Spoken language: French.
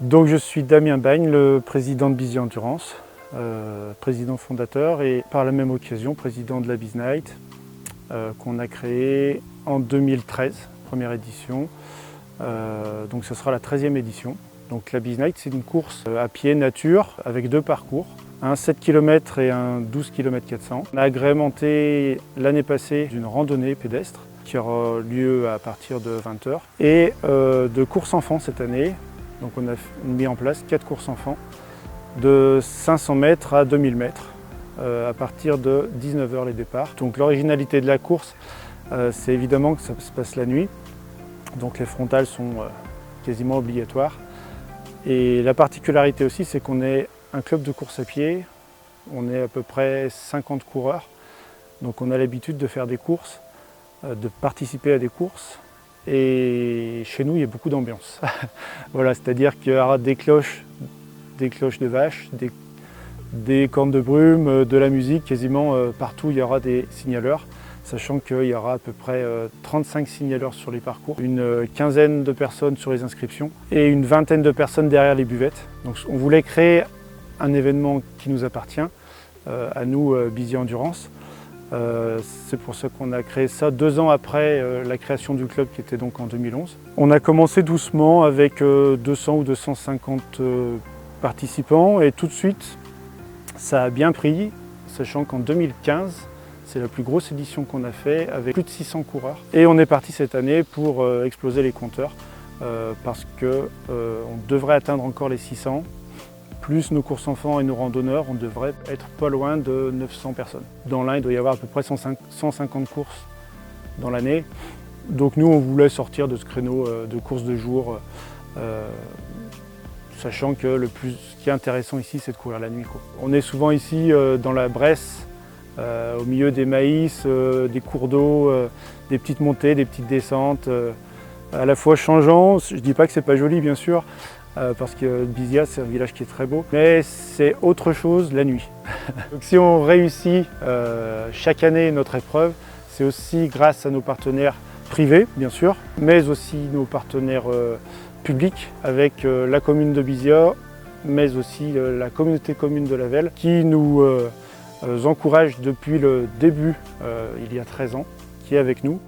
Donc je suis Damien Bagne, le président de Bizy Endurance, président fondateur et par la même occasion président de la Biz Night qu'on a créé en 2013, première édition. Donc ce sera la 13e édition. Donc la Biz Night, c'est une course à pied nature avec deux parcours, un 7 km et un 12 km 400. On a agrémenté l'année passée d'une randonnée pédestre qui aura lieu à partir de 20 h et de courses enfants cette année. Donc on a mis en place 4 courses enfants de 500 mètres à 2000 mètres à partir de 19 h les départs. Donc l'originalité de la course, c'est évidemment que ça se passe la nuit. Donc les frontales sont quasiment obligatoires. Et la particularité aussi, c'est qu'on est un club de course à pied. On est à peu près 50 coureurs. Donc on a l'habitude de faire des courses, de participer à des courses. Et chez nous, il y a beaucoup d'ambiance. Voilà, c'est-à-dire qu'il y aura des cloches de vaches, des cornes de brume, de la musique, quasiment partout il y aura des signaleurs, sachant qu'il y aura à peu près 35 signaleurs sur les parcours, une quinzaine de personnes sur les inscriptions et une vingtaine de personnes derrière les buvettes. Donc on voulait créer un événement qui nous appartient, à nous, Bizy Endurance. C'est pour ça qu'on a créé ça 2 ans après la création du club qui était donc en 2011. On a commencé doucement avec 200 ou 250 participants et tout de suite ça a bien pris, sachant qu'en 2015 c'est la plus grosse édition qu'on a fait avec plus de 600 coureurs. Et on est parti cette année pour exploser les compteurs parce qu'on devrait atteindre encore les 600. Plus nos courses enfants et nos randonneurs, on devrait être pas loin de 900 personnes. Dans l'Ain, il doit y avoir à peu près 150 courses dans l'année. Donc nous, on voulait sortir de ce créneau de courses de jour, sachant que ce qui est intéressant ici, c'est de courir la nuit, quoi. On est souvent ici dans la Bresse, au milieu des maïs, des cours d'eau, des petites montées, des petites descentes, à la fois changeants. Je ne dis pas que c'est pas joli, bien sûr, parce que Bizy, c'est un village qui est très beau, mais c'est autre chose la nuit. Donc si on réussit chaque année notre épreuve, c'est aussi grâce à nos partenaires privés, bien sûr, mais aussi nos partenaires publics, avec la commune de Bizy, mais aussi la communauté commune de la Velle, qui nous encourage depuis le début, il y a 13 ans, qui est avec nous.